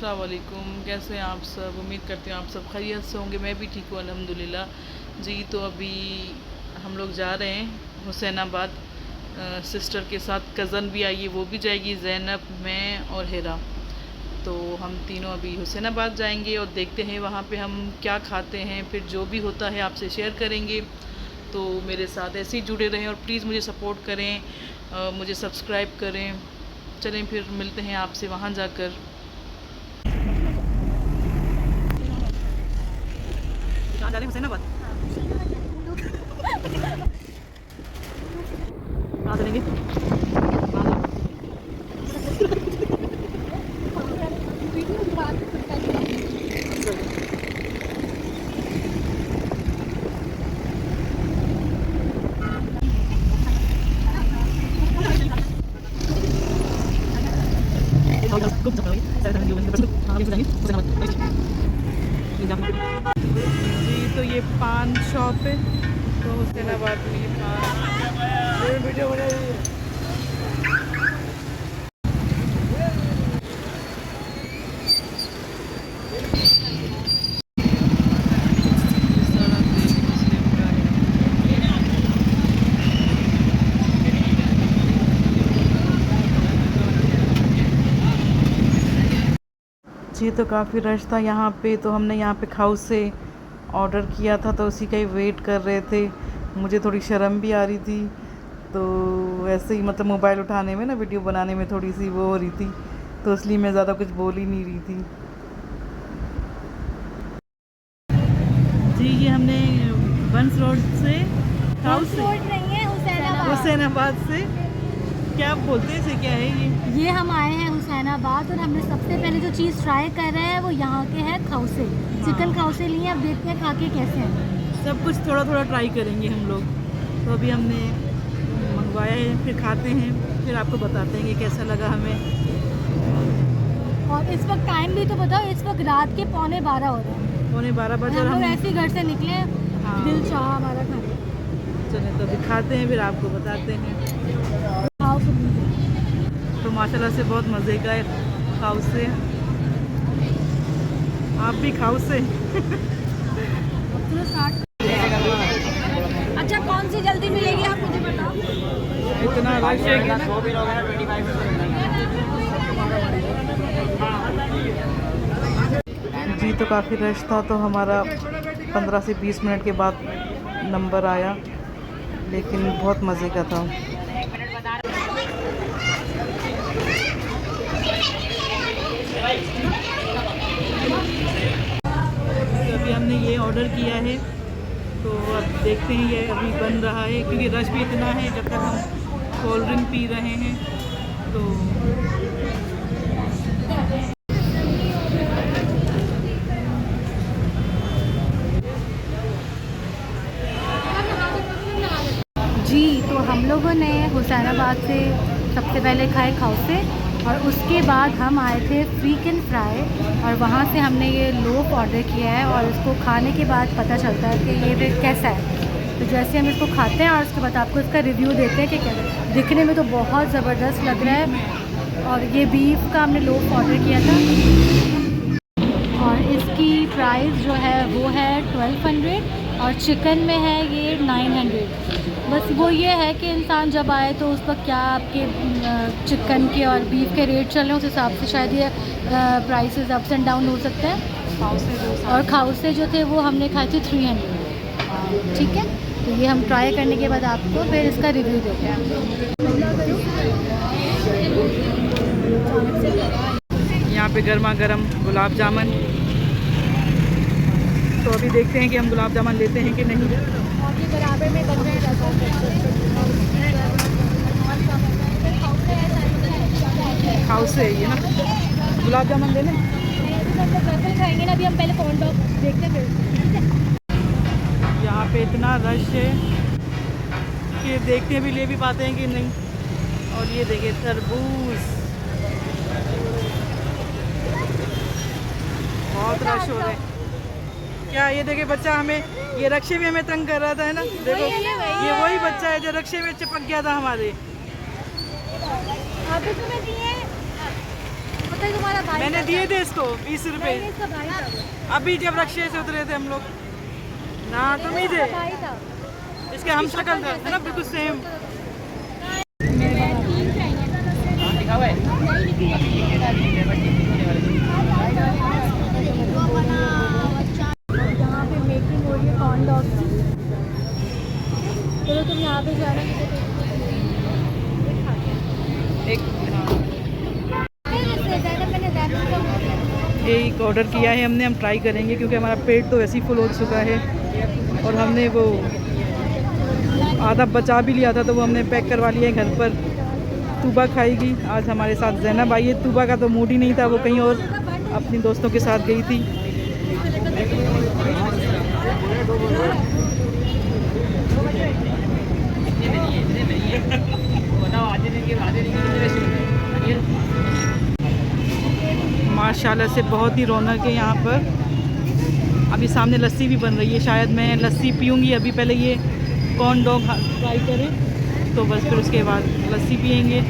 अस्सलाम वालेकुम। कैसे हैं आप सब? उम्मीद करती हूँ आप सब खैरियत से होंगे। मैं भी ठीक हूँ अल्हम्दुलिल्लाह जी। तो अभी हम लोग जा रहे हैं हुसैनाबाद सिस्टर के साथ। कज़न भी आई है, वो भी जाएगी, ज़ैनब, मैं और हिरा। तो हम तीनों अभी हुसैनाबाद जाएंगे और देखते हैं वहाँ पे हम क्या खाते हैं। फिर जो भी होता है आपसे शेयर करेंगे। तो मेरे साथ ऐसे ही जुड़े रहें और प्लीज़ मुझे सपोर्ट करें, मुझे सब्सक्राइब करें। चलें फिर मिलते हैं आपसे वहाँ जाकर। कहाँ जा रहे हैं? हुसैनाबाद। कहाँ चलेंगे? जी तो ये पान शॉप है। तो हुसैनाबाद में ये पान वीडियो बना रही है। जी तो काफ़ी रश था यहाँ पे। तो हमने यहाँ पे खाउस से ऑर्डर किया था, तो उसी का ही वेट कर रहे थे। मुझे थोड़ी शर्म भी आ रही थी, तो ऐसे ही मतलब मोबाइल उठाने में ना, वीडियो बनाने में थोड़ी सी वो हो रही थी, तो इसलिए मैं ज़्यादा कुछ बोल ही नहीं रही थी। जी ये हमने बंस रोड से, खाउस से नहीं है, हुसैनाबाद से, क्या आप बोलते हैं इसे, क्या है ये हम आए हैं हुसैनाबाद और हमने सबसे पहले जो चीज़ ट्राई कर रहे हैं वो यहाँ के हैं खाउसे। चिकन खाउसे लिए, अब देखते हैं खा के कैसे हैं। सब कुछ थोड़ा थोड़ा ट्राई करेंगे हम लोग। तो अभी हमने मंगवाया है, फिर खाते हैं, फिर आपको बताते हैं कि कैसा लगा हमें। और इस वक्त टाइम भी तो बताओ, इस वक्त रात के 11:15 हो रहे हैं। 11:15 बजे हम और लोग हम ऐसे ही घर से निकले हैं, हाँ। दिल चाह हमारा खाने। चलें तो अभी खाते हैं, फिर आपको बताते हैं। खाओ तो तो माशाल्लाह से बहुत मज़े का है खाउस से। आप भी खाउस से? अच्छा, कौन सी जल्दी मिलेगी आप मुझे बताओ। इतना रश है कि ना। जी तो काफ़ी रश था, तो हमारा 15 से 20 मिनट के बाद नंबर आया, लेकिन बहुत मज़े का था। तो अभी हमने ये ऑर्डर किया है, तो अब देखते हैं, ये अभी बन रहा है क्योंकि रश भी इतना है। जब तक हम कोल्ड ड्रिंक पी रहे हैं तो जी तो हम लोगों ने हुसैनाबाद से सबसे पहले खाए खाउसे, और उसके बाद हम आए थे फ्रीक एंड फ्राई, और वहाँ से हमने ये लोफ ऑर्डर किया है। और इसको खाने के बाद पता चलता है कि ये भी कैसा है। तो जैसे हम इसको खाते हैं और उसके बाद आपको इसका रिव्यू देते हैं कि क्या दिखने में तो बहुत ज़बरदस्त लग रहा है। और ये बीफ का हमने लोफ ऑर्डर किया था, और इसकी प्राइस जो है वो है 1200, और चिकन में है ये 900। बस वो ये है कि इंसान जब आए तो उस वक्त क्या आपके चिकन के और बीफ के रेट चल रहे हैं, उस हिसाब से शायद ये प्राइसेस अप्स एंड डाउन हो सकते हैं। और खाउसे जो थे वो हमने खाए थे 300। ठीक है, तो ये हम ट्राई करने के बाद आपको फिर इसका रिव्यू देते हैं। यहाँ पे गर्मा गर्म गुलाब जामुन। तो अभी देखते हैं कि हम गुलाब जामुन लेते हैं कि नहीं। और ये बराबर में बन रहे हैं। खाउस से ये ना गुलाब जामुन ले लें। खाएंगे ना, अभी हम पहले कॉर्न डॉग देखते हैं फिर। यहाँ पे इतना रश है कि देखते भी ले भी पाते हैं कि नहीं। और ये देखिए तरबूज, बहुत रश हो रहे हैं। क्या ये देखिए बच्चा हमें, ये रक्शे में हमें तंग कर रहा था, है ना। देखो ये वही बच्चा है जो रक्शे में चिपक गया था हमारे। अभी तुम्हें दिए, पता ये तुम्हारा भाई मैंने था दिए क्या? थे इसको 20 रुपए। नहीं, इसका भाई था वो। अभी जब रक्शे से उतरे थे हम लोग ना, तुम ही थे, इसका भाई था। इसके हम शक्ल था, है ना, बिल्कुल सेम। यहाँ पे मेकिंग हो रही है कॉर्न डॉग की। चलो तुम यहाँ पे जाना, एक मैंने एक ऑर्डर किया है हमने, हम ट्राई करेंगे क्योंकि हमारा पेट तो वैसे ही फुल हो चुका है और हमने वो आधा बचा भी लिया था तो वो हमने पैक करवा लिया है घर पर। तूबा खाएगी, आज हमारे साथ ज़ैनब आई है। तूबा का तो मूड ही नहीं था, वो कहीं और अपनी दोस्तों के साथ गई थी। माशाल्लाह से बहुत ही रौनक है यहाँ पर। अभी सामने लस्सी भी बन रही है, शायद मैं लस्सी पीऊँगी अभी, पहले ये कॉर्न डॉग ट्राई करें तो बस फिर उसके बाद लस्सी पियेंगे।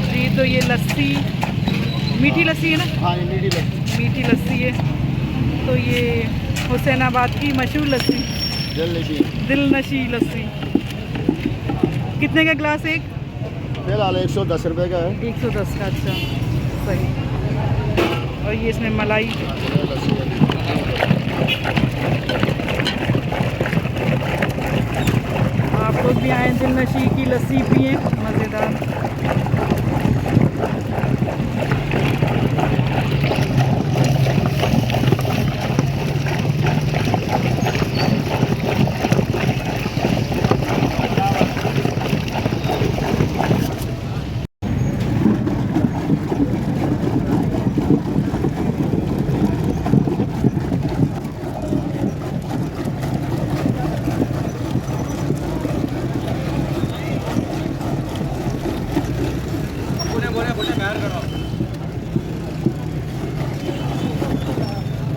जी तो ये लस्सी मीठी लस्सी है ना? हाँ, ये मीठी लस्सी है। तो ये हुसैनाबाद की मशहूर लस्सी, दिलनशी लस्सी। कितने का ग्लास एक? फिलहाल 110 रुपये का है। 110 का, अच्छा सही। और ये इसमें मलाई। आप लोग भी आए दिलनशी की लस्सी पिए, मज़ेदार।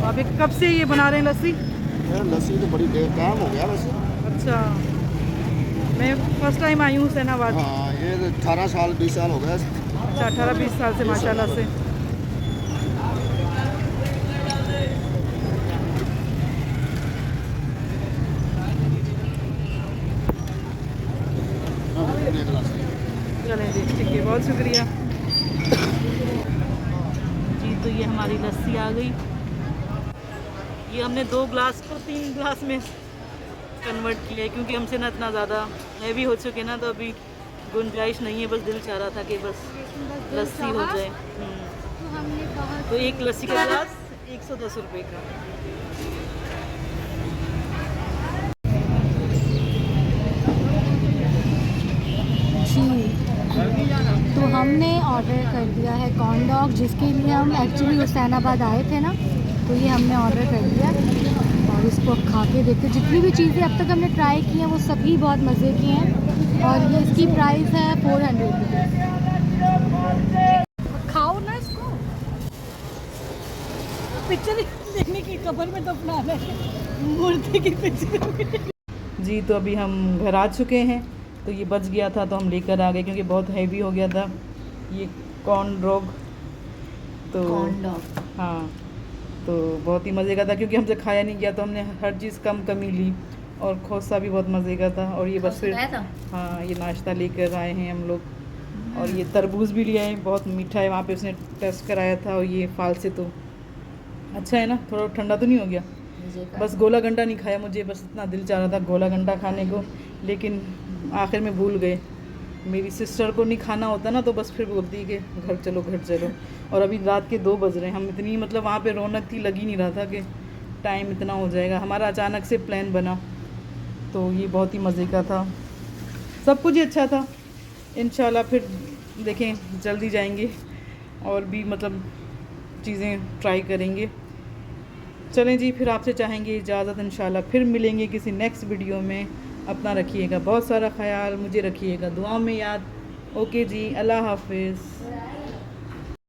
आप एक कब से ये बना रहे हैं लस्सी? लस्सी तो बड़ी देर टाइम हो गया वैसे। अच्छा, मैं फर्स्ट टाइम आई हूँ हुसैनाबाद। हाँ, ये 18 साल 20 साल हो गया। अच्छा, 18-20 साल से माशाल्लाह से। चलें जी, ठीक है, बहुत शुक्रिया जी। तो ये हमारी लस्सी आ गई। ये हमने 2 ग्लास को 3 ग्लास में कन्वर्ट किया है क्योंकि हमसे ना इतना ज़्यादा हैवी हो चुके ना, तो अभी गुंजाइश नहीं है। बस दिल चाह रहा था कि बस लस्सी हो जाए। तो एक लस्सी का ग्लास 110 रुपये का। जी तो हमने ऑर्डर कर दिया है कॉर्न डॉग, जिसके लिए हम एक्चुअली हुसैनाबाद आए थे ना, तो ये हमने ऑर्डर कर दिया और इसको अब खा के देखते। जितनी भी चीज़ें अब तक हमने ट्राई की हैं वो सभी बहुत मज़े की हैं और ये इसकी प्राइस है 400 रुपीज़। खाओ ना इसको, पिक्चर देखने की खबर में तो अपना मूर्ति की पिक्चर। जी तो अभी हम घर आ चुके हैं। तो ये बच गया था तो हम लेकर आ गए क्योंकि बहुत हैवी हो गया था ये कॉर्न डॉग। तो हाँ, तो बहुत ही मज़े का था क्योंकि हमसे खाया नहीं गया, तो हमने हर चीज़ कम ही ली और खोसा भी बहुत मज़े का था। और ये बस फिर हाँ, ये नाश्ता लेकर आए हैं हम लोग। और ये तरबूज भी लिया है, बहुत मीठा है, वहाँ पे उसने टेस्ट कराया था। और ये फाल से तो अच्छा है ना, थोड़ा ठंडा तो नहीं हो गया। बस गोला गंडा नहीं खाया, मुझे बस इतना दिल चाह रहा था गोला गंडा खाने को, लेकिन आखिर में भूल गए। मेरी सिस्टर को नहीं खाना होता ना, तो बस फिर बोलती कि घर चलो घर चलो। और अभी रात के 2 बज रहे हैं। हम इतनी मतलब वहाँ पे रौनक थी, लग ही नहीं रहा था कि टाइम इतना हो जाएगा। हमारा अचानक से प्लान बना, तो ये बहुत ही मज़े का था, सब कुछ ही अच्छा था। इंशाल्लाह फिर देखें, जल्दी जाएंगे और भी मतलब चीज़ें ट्राई करेंगे। चलें जी, फिर आपसे चाहेंगे इजाज़त। इंशाल्लाह फिर मिलेंगे किसी नेक्स्ट वीडियो में। अपना रखिएगा बहुत सारा ख्याल, मुझे रखिएगा दुआ में याद। ओके जी, अल्लाह हाफिज़।